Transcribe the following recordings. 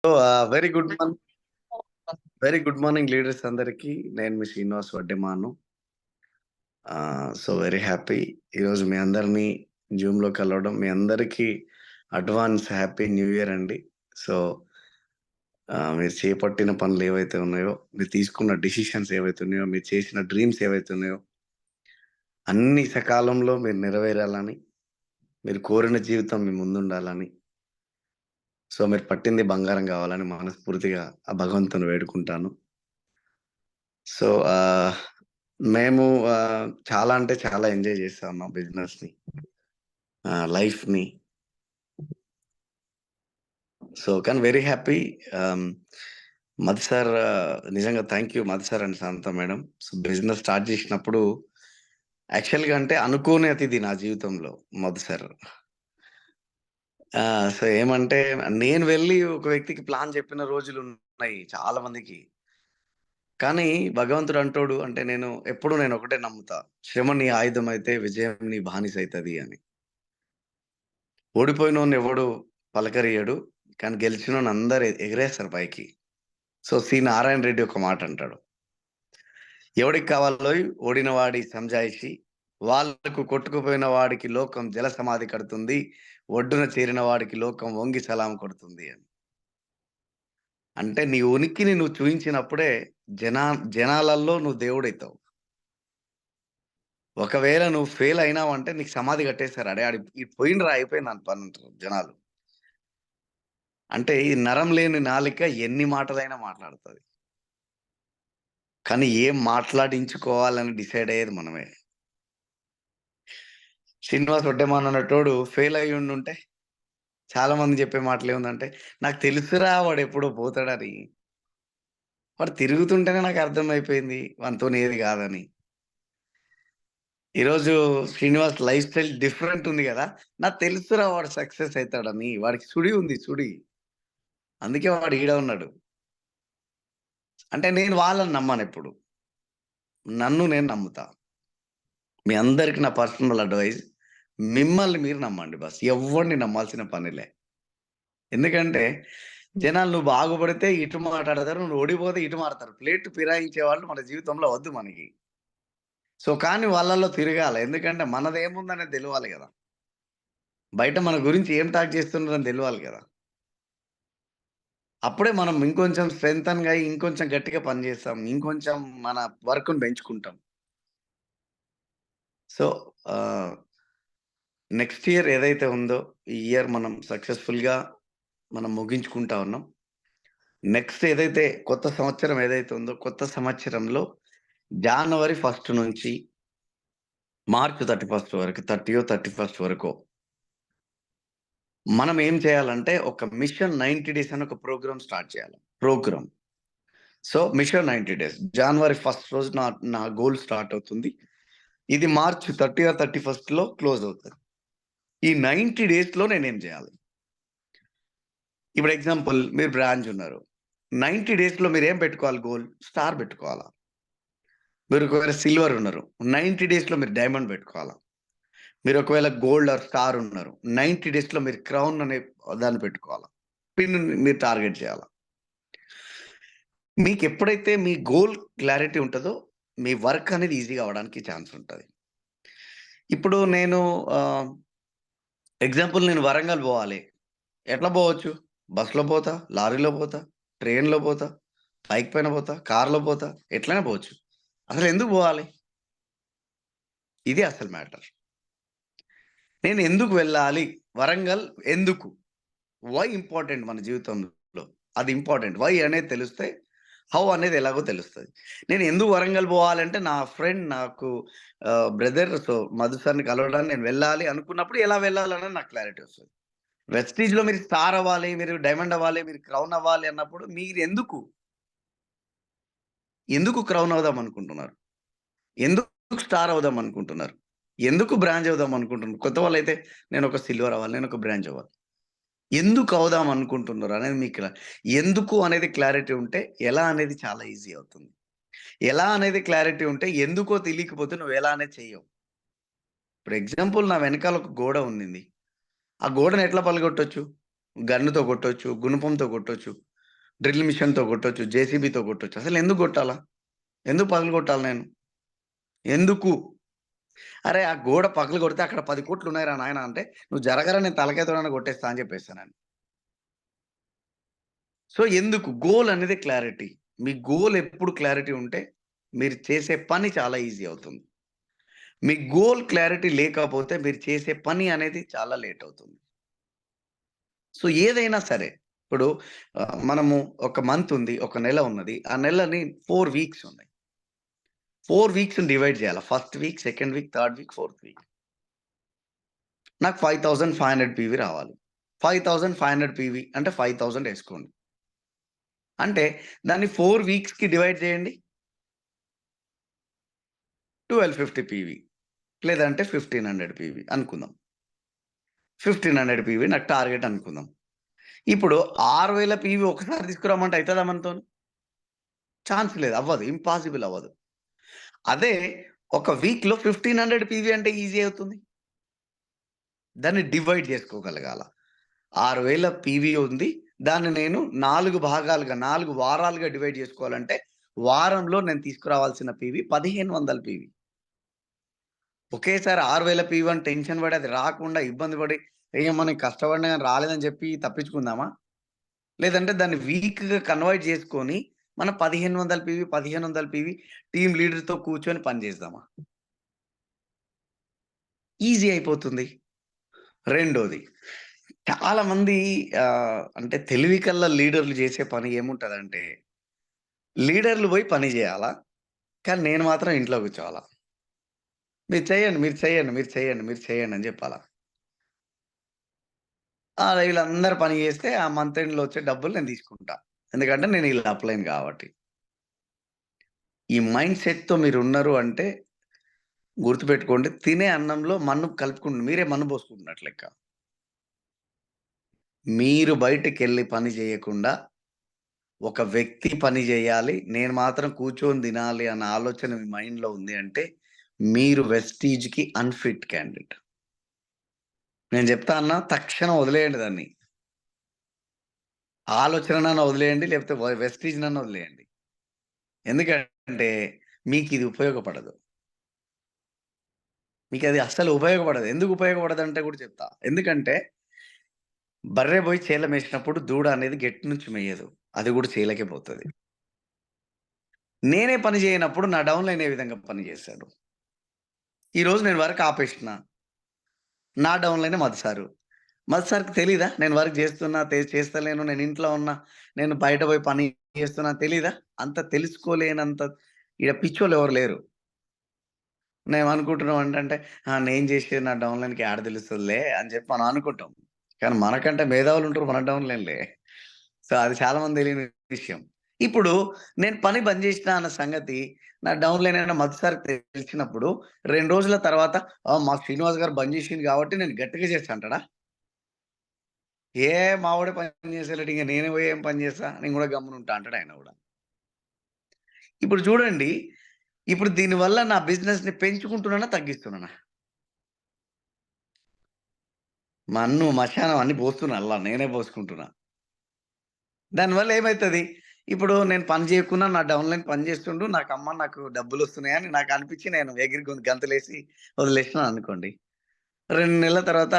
So, very good morning leaders అందరికి. నేను మీ Srinivas Vaddemanu. Very happy ఈరోజు మీ అందరిని జూమ్‌లో కలవడం. మీ అందరికీ అడ్వాన్స్ హ్యాపీ న్యూ ఇయర్ అండి. సో, మీరు చేపట్టిన పనులు ఏవైతే ఉన్నాయో, మీరు తీసుకున్న డెసిషన్స్ ఏవైతే ఉన్నాయో, మీరు చేసిన డ్రీమ్స్ ఏవైతే ఉన్నాయో, అన్నీ సకాలంలో మీరు నెరవేరాలని, మీరు కోరిన జీవితం మీ ముందుండాలని, మీరు పట్టింది బంగారం కావాలని మనస్ఫూర్తిగా ఆ భగవంతుని వేడుకుంటాను. సో, మేము చాలా అంటే చాలా ఎంజాయ్ చేస్తా ఉన్నాం బిజినెస్‌ని, లైఫ్‌ని. కానీ వెరీ హ్యాపీ. ఆహ్, మధు సార్, నిజంగా thank you Madhu sir and Shanta madam. Business start చేసినప్పుడు యాక్చువల్‌గా అంటే అనుకోని అతిథి నా జీవితంలో మధు సార్. ఏమంటే నేను వెళ్లి ఒక వ్యక్తికి ప్లాన్ చెప్పిన రోజులున్నాయి చాలా మందికి. కానీ భగవంతుడు అంటోడు అంటే నేను ఒకటే నమ్ముతా. శ్రమ నీ ఆయుధమైతే విజయం నీ బానిసైతది అని. ఓడిపోయినోడిని ఎవడు పలకరియ్యడు. కానీ గెలిచినోడిని అందరూ ఎగరేస్తారు పైకి. నారాయణ రెడ్డి ఒక మాట అంటాడు. ఎవడికి కావాలోయ్ ఓడిన వాడి సంజాయిషి, వాళ్ళకు కొట్టుకుపోయిన వాడికి లోకం జలసమాధి కడుతుంది. ఒడ్డున చేరిన వాడికి లోకం వంగి సలాం కొడుతుంది అని. అంటే నీ ఉనికిని నువ్వు చూయించినప్పుడే జనా జనాలల్లో నువ్వు దేవుడైతావు. ఒకవేళ నువ్వు ఫెయిల్ అయినావంటే నీకు సమాధి కట్టేస్తారు. అడే ఆడు ఈడు పోయిండ్రా అయిపోయింది అని పనంటారు జనాలు. అంటే ఈ నరం లేని నాలిక ఎన్ని మాటలైనా మాట్లాడుతది. కానీ ఏం మాట్లాడించుకోవాలని డిసైడ్ అయ్యేది మనమే. శ్రీనివాస్ వడ్డెమాన్ అనేటోడు ఫెయిల్ అయ్యి ఉండుంటే చాలా మంది చెప్పే మాటలేముందంటే, నాకు తెలుసురా వాడెప్పుడో పోతాడని. వాడు తిరుగుతుంటేనే నాకు అర్థమైపోయింది వానితోని ఏది కాదని. ఈరోజు శ్రీనివాస్ లైఫ్ స్టైల్ డిఫరెంట్ ఉంది గదా! నాకు తెలుసురా వాడు సక్సెస్ అయితాడని. వాడికి సుడి ఉంది సుడి. అందుకే వాడు ఈడ ఉన్నాడు. అంటే నేను వాళ్ళని నమ్మనెప్పుడు. నన్ను నేను నమ్ముతా. మీ అందరికి నా పర్సనల్ అడ్వైస్, మిమ్మల్ని మీరు నమ్మండి బస్. ఎవ్వడిని నమ్మాల్సిన పనిలే. ఎందుకంటే జనాలు నువ్వు బాగుపడితే ఇటు మాట్లాడతారు. నువ్వు ఓడిపోతే ఇటు మాట్లాడతారు. ప్లేట్ ఫిరాయించే వాళ్ళు మన జీవితంలో వద్దు మనకి. కానీ వాళ్ళలో తిరగాల. ఎందుకంటే మనదేముందనేది దెలవాలి గదా! బయట మన గురించి ఏం టాక్ చేస్తున్నారని దెలవాలి గదా! అప్పుడే మనం ఇంకొంచెం స్ట్రెంథెన్‌గా అయ్యి, ఇంకొంచెం గట్టిగా పని చేస్తాం. ఇంకొంచెం మన వర్క్‌ని పెంచుకుంటాం. సో, ఆహ్, నెక్స్ట్ ఇయర్ ఏదైతే ఉందో, ఈ ఇయర్ మనం సక్సెస్‌ఫుల్‌గా ముగించుకుంటా ఉన్నాం. నెక్స్ట్ ఏదైతే కొత్త సంవత్సరం ఏదైతే ఉందో, కొత్త సంవత్సరంలో జనవరి 1 నుంచి మార్చ్ 31 వరకు, 30 31 వరకు మనం ఏం చేయాలంటే, ఒక మిషన్ 90 డేస్ అని ఒక ప్రోగ్రామ్ స్టార్ట్ చేయాలి. Mission 90 days. జనవరి 1 రోజు నా నా గోల్ స్టార్ట్ అవుతుంది. ఇది మార్చ్ 30 ఆర్ 31లో క్లోజ్ అవుతది. ఈ 90 డేస్‌లో నేనేం జేయాలి? ఇప్పుడు ఎగ్జాంపుల్ మీరు బ్రాంచ్ ఉన్నారు. 90 డేస్‌లో మీరేం పెట్టుకోవాలి గోల్? స్టార్ పెట్టుకోవాలా. మీరు ఒకవేళ సిల్వర్ ఉన్నారు. 90 డేస్‌లో మీరు డైమండ్ పెట్టుకోవాలా. మీరు ఒకవేళ గోల్డ్ ఆర్ స్టార్ ఉన్నారు. 90 డేస్‌లో మీరు క్రౌన్ అనే దాన్ని పెట్టుకోవాలా. పిన్ మీరు టార్గెట్ చేయాలా. మీకెప్పుడైతే మీ గోల్ క్లారిటీ ఉంటదో, మీ వర్క్ అనేది ఈజీగా అవ్వడానికి ఛాన్స్ ఉంటది. ఇప్పుడు ఆహ్, నేను వరంగల్ పోవాలి. ఎట్లా పోవచ్చు? బస్‌లో పోతా, లారీలో పోతా, ట్రైన్‌లో పోతా, బైక్ పైన పోతా, కార్‌లో పోతా, ఎట్లైనా పోవచ్చు. అసలెందుకు పోవాలి? ఇది అసలు మ్యాటర్. నేను ఎందుకు వెళ్ళాలి? వరంగల్ ఎందుకు? వై ఇంపార్టెంట్ మన జీవితంలో. అది ఇంపార్టెంట్. వై అనేది తెలిస్తే, హౌ అనేది ఎలాగో తెలుస్తది. నేను ఎందుకు వరంగల్ పోవాలంటే, నా ఫ్రెండ్ నాకు బ్రదర్ మధు సార్‌ని కలవడానికి నేను వెళ్ళాలి అనుకున్నప్పుడు ఎలా వెళ్ళాలనేది నాకు క్లారిటీ వస్తది. వెస్టీజ్‌లో మీరు స్టార్ అవ్వాలి, మీరు డైమండ్ అవ్వాలి, మీరు క్రౌన్ అవ్వాలి అన్నప్పుడు ఎందుకు క్రౌన్ అవుదాం అనుకుంటున్నారు? ఎందుకు స్టార్ అవుదాం అనుకుంటున్నారు? ఎందుకు బ్రాంజ్ అవుదాం అనుకుంటున్నారు? కొత్త వాళ్ళైతే నేనొక సిల్వర్ అవ్వాలి, నేనొక బ్రాంజ్ అవ్వాలి. ఎందుకు అవుదాం అనుకుంటున్నారు అనేది ఎందుకు అనేది క్లారిటీ ఉంటే ఎలా అనేది చాలా ఈజీ అవుతుంది. ఎలా అనేది క్లారిటీ ఉంటే ఎందుకో తెలియకపోతే నువ్వు ఎలా అనేది చెయ్యవు. ఇప్పుడు ఎగ్జాంపుల్ నా వెనకాల ఒక గోడ ఉండింది. ఆ గోడని ఎట్లా పలగొట్టొచ్చు? గన్నుతో కొట్టొచ్చు, గుణపంతో కొట్టొచ్చు. డ్రిల్ మిషన్‌తో కొట్టొచ్చు, జేసీబీతో కొట్టొచ్చు. అసలెందుకు కొట్టాలా? ఎందుకు పగలగొట్టాలి నేను? ఎందుకు? అరే! ఆ గోడ పగలగొడితే అక్కడ 10,00,00,000 ఉన్నాయిరా నాయనా అంటే, "నువ్వు జరగరా నేను తలకాయతోనైనా కొట్టేస్తా" అని చెప్పేస్తా నేను. సో, ఎందుకు? గోల్ అనేది క్లారిటీ. మీ గోల్ ఎప్పుడు క్లారిటీ ఉంటే, మీరు చేసే పని చాలా ఈజీ అవుతుంది. మీ గోల్ క్లారిటీ లేకపోతే, మీరు చేసే పని అనేది చాలా లేట్ అవుతుంది. సో, ఏదైనా సరే, ఇప్పుడు మనము ఒక మంత్ ఉంది. ఒక నెల ఉన్నది. ఆ నెలని 4 వీక్స్ ఉన్నాయి. 4 వీక్స్‌ని డివైడ్ చేయాల. First week, second week, third week, fourth week. నాకు 5500 పీవీ రావాలి. 5500 పీవీ అంటే 5000 ఏసుకోండి. అంటే దాన్ని 4 వీక్స్‌కి డివైడ్ చేయండి. 1250 పీవీ లేదంటే 1500 పీవీ అనుకుందాం. 1500 పీవీ నాకు టార్గెట్ అనుకుందాం. ఇప్పుడు 6000 పీవీ ఒకసారి తీసుకురమ్మంటే అయితదా మనతోని? ఛాన్స్ లేదు. అవ్వదు. ఇంపాసిబుల్ అవ్వదు. అదే ఒక వీక్‌లో 1500 పీవీ అంటే ఈజీ అవుతుంది. దాన్ని డివైడ్ చేసుకోగలగాల. 6000 పీవీ ఉంది. దాన్ని నేను 4 భాగాలుగా, 4 వారాలుగా డివైడ్ చేసుకోవాలంటే, వారంలో నేను తీసుకురావాల్సిన పీవీ 1500 పీవీ. ఒకేసారి 6000 పీవీ అని టెన్షన్ పడి, అది రాకుండా ఇబ్బంది పడి, అయ్యో! మనం కష్టపడినా గాని రాలేదని చెప్పి తప్పించుకుందామా? లేదంటే దాన్ని వీక్‌గా కన్వర్ట్ చేసుకొని, మనం 1500 పీవీ, 1500 పీవీ టీమ్ లీడర్‌తో కూర్చొని పని చేద్దామా? ఈజీ అయిపోతుంది. రెండోది చాలామంది అంటే తెలివి కల్ల లీడర్‌లు చేసే పని ఏముంటదంటే, లీడర్‌లు పోయి పని జేయాలా? కానీ నేను మాత్రం ఇంట్లో కూర్చోవాలా. మీరు చేయండి, మీరు చేయండి, మీరు చేయండి, మీరు చేయండి అని జెప్పాలా. వీళ్ళందరూ పని జేస్తే ఆ మంత్ ఎండ్‌లో వచ్చే డబ్బులు నేను తీసుకుంటా. ఎందుకంటే నేను ఈళ్ళ అప్‌లైన్ గాబట్టి. ఈ మైండ్ సెట్‌తో మీరున్నారు అంటే గుర్తుపెట్టుకోండి, తినే అన్నంలో మన్ను మీరే మన్ను పోసుకుంటున్నట్టు లెక్క. మీరు బయటికెళ్ళి పని జేయకుండా ఒక వ్యక్తి పని జేయాలి. నేను మాత్రం కూర్చొని తినాలి అన్న ఆలోచన మీ మైండ్‌లో ఉంది అంటే, మీరు వెస్టీజ్‌కి అన్‌ఫిట్ క్యాండిడేట్. నేను చెప్తా అన్నా తక్షణం వదిలేయండి దాన్ని. ఆలోచననన్నా వదిలేయండి. లేకపోతే వెస్టీజ్‌నన్నా వదిలేయండి. ఎందుకంటే మీకిది ఉపయోగపడదు. మీకది అస్సలు ఉపయోగపడదు. ఎందుకు ఉపయోగపడదంటే కూడా చెప్తా. ఎందుకంటే బర్రె పోయి చేల మేసినప్పుడు దూడ అనేది గెట్టి నుంచి మేయదు. అది కూడా చేలకే పోతది. నేనే పని చేయనప్పుడు నా డౌన్‌లైన్ ఏ విధంగా పని చేస్తాడు? ఈరోజు నేను వర్క్ ఆపేషిన. నా డౌన్‌లైనే మధు సారు. మధు సార్‌కి తెలీదా? నేను వర్క్ చేస్తున్నా, చేస్తలేను, నేను ఇంట్లో ఉన్నా, నేను బయట పోయి పని చేస్తున్నా తెలీదా? అంత తెలుసుకోలేనంత ఈడ పిచ్చోళ్ళెవరు లేరు. మేమనుకుంటున్నాం ఏంటంటే, నేను చేసేది నా డౌన్‌లైన్‌కి ఏడ తెలుస్తదిలే అని చెప్పి మనం అనుకుంటాం. కానీ మనకంటే మేధావులుంటరు మన డౌన్‌లైన్‌లే. సో, అది చాలా మందికి తెలియని విషయం. ఇప్పుడు నేను పని బంద్ జేసినా అన్న సంగతి నా డౌన్‌లైన్ అయిన మధు సార్‌కి తెలిసినప్పుడు 2 రోజుల తర్వాత మా శ్రీనివాస్ గారు బంద్ జేసిండు కాబట్టి నేను గట్టిగా చేస్తా అంటాడా? ఏ మావోడే పని చేస్తలేడు ఇంక నేనే పోయి ఏం పని చేస్తా? నేను గూడా గమ్మునుంటా అంటాడు ఆయన గూడా. ఇప్పుడు చూడండి, ఇప్పుడు దీనివల్ల నా బిజినెస్‌ని పెంచుకుంటున్నానా? తగ్గిస్తున్నానా? మన్ను, మశానం అన్నీ పోస్తున్నా అల్లా నేనే పోసుకుంటున్నా. దానివల్ల ఏమైతది? ఇప్పుడు నేను పని చేయకున్నా నా డౌన్‌లైన్ పని చేస్తుండు. నాకు డబ్బులొస్తున్నాయని నాకనిపించి నేను ఎగిరి గంతులేసి వదిలేసినా అనుకోండి. 2 నెలల తర్వాత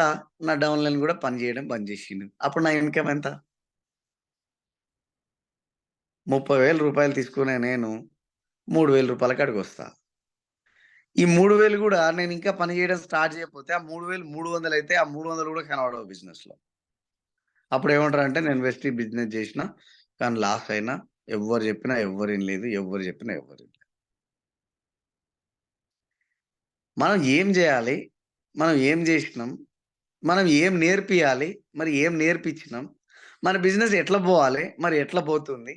నా డౌన్‌లైన్ గూడా పని చేయడం బంద్ చేసిండు. అప్పుడు నా ఇన్‌కమ్ ఎంత? రూ. 30,000 తీసుకునే నేను రూ. 3,000 కాడికొస్తా. ఈ 3,000 గూడా నేనింకా పని చేయడం స్టార్ట్ చేయకపోతే ఆ 3,000 300 అయితే ఆ 300 గూడా కనపడవు బిజినెస్‌లో. అప్పుడేమంటారంటే నేను వెస్టీ బిజినెస్ జేసినా, కానీ లాస్ అయినా, ఎవ్వరు జెప్పినా ఎవ్వరు ఇనలేదు. ఎవ్వరు జెప్పినా ఎవ్వరు ఇనలేదు. మనం ఏం జేయాలి? మనం ఏం జేసినాం? మనం ఏం నేర్పియాలి? మరి ఏం నేర్పించినాం? మన బిజినెస్ ఎట్లా బోవాలి? మరి ఎట్లా బోతుంది?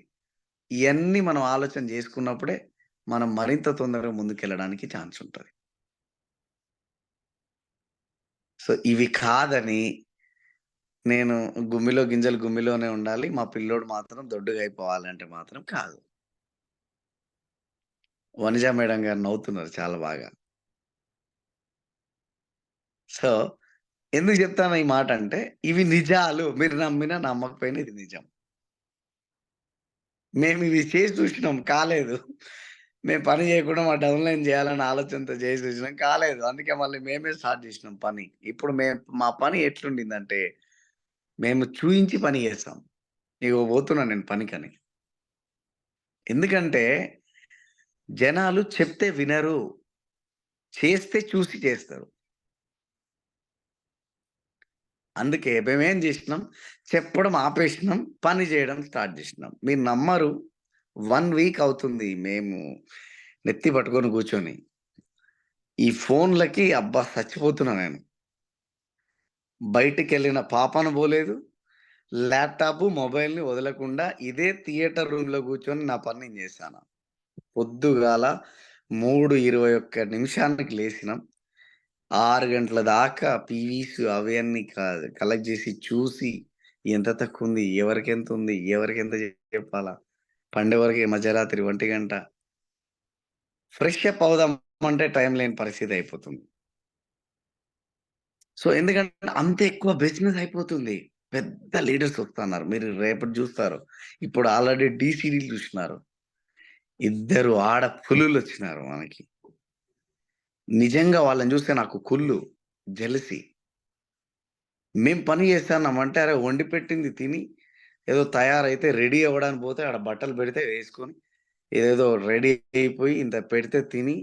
ఇయన్నీ మనం ఆలోచన జేసుకున్నప్పుడే, మనం మరింత తొందరగా ముందుకెళ్ళడానికి ఛాన్స్ ఉంటది. సో, ఇవి కాదని నేను గుమ్మిలో గింజలు గుమ్మిలోనే ఉండాలి. మా పిల్లోడు మాత్రం దొడ్డుగా అయిపోవాలంటే మాత్రం కాదు. వనిజ మేడం గారు నవ్వుతున్నారు చాలా బాగా. సో, ఎందుకు జెప్తాను ఈ మాటంటే, ఇవి నిజాలు. మీరు నమ్మినా, నమ్మకపోయినా ఇది నిజం. మేమివి చేసి చూసినాం కాలేదు. మేము పని చేయకుండా మా డౌన్‌లైన్ చేయాలన్న ఆలోచనతో చేసి చూసినాం కాలేదు. అందుకే మళ్ళీ మేమే స్టార్ట్ చేసినాం పని. ఇప్పుడు మా పని ఎట్లుండిందంటే, మేము చూయించి పని చేస్తాం. ఇగో పోతున్నా నేను పనికని. ఎందుకంటే జనాలు చెప్తే వినరు. చేస్తే చూసి చేస్తారు. అందుకే మేమేం జేసినాం, చెప్పడం ఆపేసినాం. పని జేయడం స్టార్ట్ జేసినాం. మీరు నమ్మరు 1 వీక్ అవుతుంది మేము నెత్తి పట్టుకొని గూర్చొని. ఈ ఫోన్‌లకి అబ్బా! సచ్చిపోతున్నా నేను. బయటికెళ్ళిన పాపాన పోలేదు. ల్యాప్‌టాపు, మొబైల్‌ని వదలకుండా ఇదే థియేటర్ రూమ్‌లో గూర్చొని నా పని నేను జేశాను. పొద్దుగాల 3:21 నిమిషానికి లేసినాం. 6 గంటల దాకా పీవీస్ అవన్నీ కలెక్ట్ జేసి చూసి ఎంత తక్కువుంది? ఎవరికెంతుంది? ఎవరికెంత జెప్పాలా? పండేవరకి మధ్యరాత్రి 1 ఫ్రెష్ అప్ అవుదామంటే టైం లేని పరిస్థితి అయిపోతుంది. సో, ఎందుకంటే అంత ఎక్కువ బిజినెస్ అయిపోతుంది. పెద్ద లీడర్స్ వస్తున్నారు. మీరు రేపటి జూస్తారు. ఇప్పుడు ఆల్రెడీ ఢీ సీరీస్ జూషినారు. ఇద్దరు ఆడ పులులొచ్చినారు మనకి. నిజంగా వాళ్ళని జూస్తే నాకు కుళ్ళు, జెలసీ. మేము పని జేస్తన్నామంటే, అరే! వండి పెట్టింది తిని, ఏదో తయారైతే రెడీ అవ్వడానికి పోతే ఆడ బట్టలు పెడితే వేసుకొని, ఏదేదో రెడీ అయిపోయి ఇంత పెడితే తిని,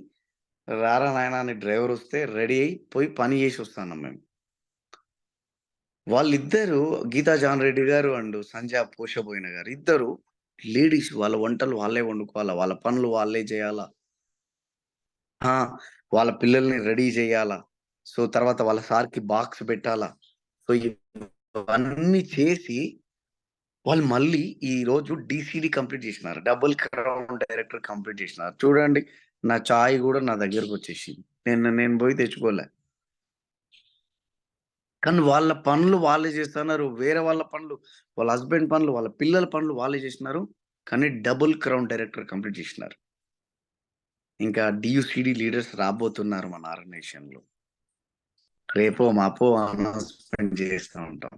రారా నాయనా అని డ్రైవరొస్తే రెడీ అయ్యి పోయి పని జేసొస్తన్నాం మేము. వాళ్ళిద్దరూ 'గీతా జాన్ రెడ్డి' గారు అండ్ 'సంధ్య పోషబోయిన' గారు. ఇద్దరు లేడీస్ వాళ్ళ వంటలు వాళ్ళే వండుకోవాలా. వాళ్ళ పనులు వాళ్ళే జేయాలా. ఆ! వాళ్ళ పిల్లల్ని రెడీ జేయాలా. సో, తర్వాత వాళ్ళ సార్‌కి బాక్స్ పెట్టాలా. సో, ఇవన్నీ చేసి వాళ్ళు మళ్ళీ ఈరోజు డీసీడీ కంప్లీట్ జేసినారు. డబుల్ క్రౌన్ డైరెక్టర్ కంప్లీట్ జేసినారు. చూడండి నా చాయ్ గూడా నా దగ్గరకొచ్చేసింది. నేను బోయి తెచ్చుకోలే. కానీ వాళ్ళ పనులు వాళ్ళే జేస్తన్నారు. వేరే వాళ్ళ పనులు, వాళ్ళ హస్బెండ్ పనులు, వాళ్ళ పిల్లల పనులు వాళ్ళే జేసినారు. కానీ డబుల్ క్రౌన్ డైరెక్టర్ కంప్లీట్ జేసినారు. ఇంకా డీయూసీడీ లీడర్స్ రాబోతున్నారు మన ఆర్గనైజేషన్‌లో. రేపో మాపో అనౌన్స్‌మెంట్ జేస్తా ఉంటాం.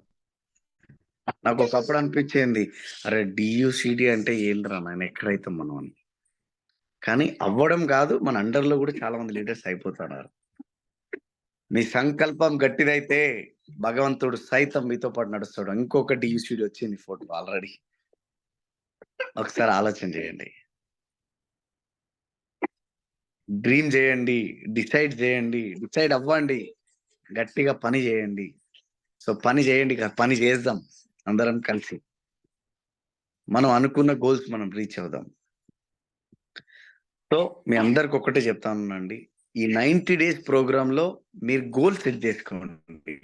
నాకొకప్పుడు అనిపిచ్చేంది. అరే! డీయూసీడీ అంటే ఏందిరా నాయన ఎక్కడైతాం మనం అని. కానీ అవ్వడం గాదు. మన అండర్‌లో గూడా చాలా మంది లీడర్స్ అయిపోతున్నారు. మీ సంకల్పం గట్టిదైతే భగవంతుడు సైతం మీతో పాటు నడుస్తాడు. ఇంకొక డీయూసీడీ వచ్చింది ఫోటో ఆల్రెడీ. ఒకసారి ఆలోచన జేయండి. డ్రీమ్ జేయండి. డిసైడ్ జేయండి. డిసైడ్ అవ్వండి. గట్టిగా పని జేయండి. సో, పని జేయండి. పని జేద్దాం అందరం కలిసి. మనం అనుకున్న గోల్స్ మనం రీచ్ అవుదాం. సో, మీ అందరికి ఒక్కటే చెప్తానండి. ఈ 90 డేస్ ప్రోగ్రామ్‌లో మీరు గోల్ సెట్ జేసుకోండి.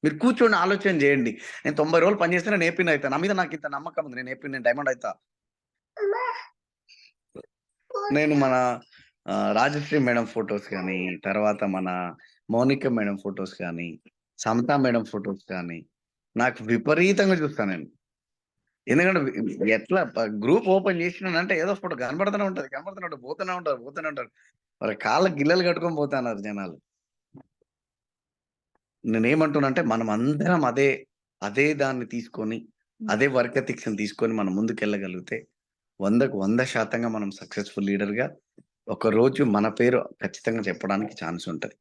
మీరు కూర్చొని ఆలోచన జేయండి. నేను 90 రోజులు పని చేస్తే నేను ఏపీని అయితా. నా మీద నాకింత నమ్మకం ఉంది. నేను డైమండ్ అయితా. నేను మన రాజశ్రీ మేడం ఫోటోస్ గాని, తర్వాత మన మౌనిక మేడం ఫోటోస్ గాని, సమతా మేడం ఫోటోస్ గాని, నాకు విపరీతంగా చూస్తా నేను. ఎందుకంటే ఎట్లా గ్రూప్ ఓపెన్ చేసినానంటే ఏదో ఫోటో కనపడుతూనే ఉంటది. కనపడుతూనే ఉంటది. పోతూనే ఉంటారు. పోతూనే ఉంటారు. మరి కాళ్ళకి గిల్లలు కట్టుకొని పోతన్నారు జనాలు. నేనేమంటున్నానంటే మనమందరం అదే దాన్ని తీసుకొని, అదే వర్క్ ఎథిక్స్‌ని తీసుకొని మనం ముందుకెళ్ళగలిగితే 100కు 100% మనం సక్సెస్‌ఫుల్ లీడర్‌గా ఒకరోజు మన పేరు ఖచ్చితంగా చెప్పడానికి ఛాన్స్ ఉంటది.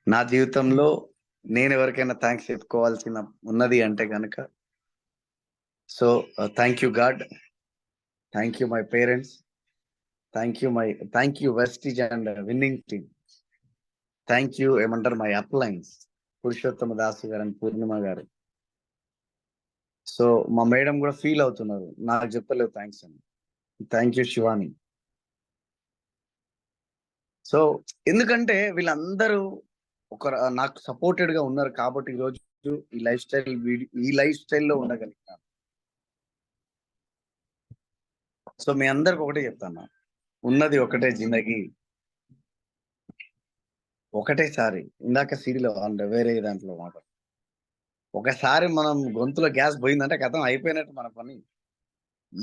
నా జీవితంలో నేనెవరికైనా థాంక్స్ చెప్పుకోవాల్సిన ఉన్నది అంటే గనక so, thank you God. Thank you my parents. Thank you Vestige and winning team. Thank you ఏమంటారు మై అప్‌లైన్స్. పురుషోత్తమ దాసు గారు అండ్ పూర్ణిమ గారు. సో, మా మేడమ్ గూడా ఫీల్ అవుతున్నారు. నాకు జెప్పలేవు థాంక్స్ అని. Thank you Shivani. సో, ఎందుకంటే వీళ్ళందరూ నాకు సపోర్టెడ్‌గా ఉన్నారు కాబట్టి ఈరోజు ఈ లైఫ్ స్టైల్‌లో ఉండగలుగుతున్నాను. సో, మీ అందరికి ఒకటే చెప్తాను. ఉన్నది ఒకటే జిందగీ. ఒకటేసారి ఇందాక సీడీలో అంటే వేరే దాంట్లో మాట. ఒకసారి మనం గొంతులో గ్యాస్ పోయిందంటే ఖతం అయిపోయినట్టు మన పని.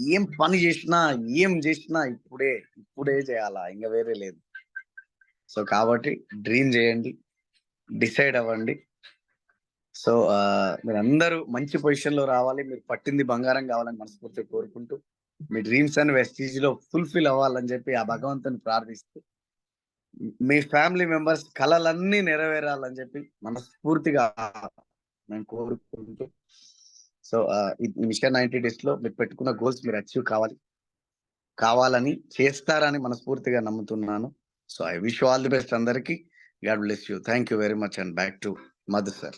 ఏం పని జేసినా, ఏం జేసినా ఇప్పుడే చేయాలా ఇంగ వేరే లేదు. సో, కాబట్టి డ్రీమ్ జేయండి. డిసైడ్ అవ్వండి. సో, మీరందరూ మంచి పొజిషన్‌లో రావాలి. మీరు పట్టింది బంగారం కావాలని మనస్ఫూర్తిగా కోరుకుంటూ, మీ డ్రీమ్స్ అన్ని వెస్టీజ్‌లో ఫుల్‌ఫిల్ అవ్వాలని చెప్పి ఆ భగవంతుని ప్రార్థిస్తూ, మీ ఫ్యామిలీ మెంబర్స్ కలలన్నీ నెరవేరాలని చెప్పి మనస్ఫూర్తిగా నేను కోరుకుంటూ, సో, ఈ మిషన్ 90 డేస్‌లో మీరు పెట్టుకున్న గోల్స్ మీరు అచీవ్ కావాలని, చేస్తారని మనస్ఫూర్తిగా నమ్ముతున్నాను. So, I wish you all the best అందరికి. God bless you. Thank you very much and back to Madhu sir.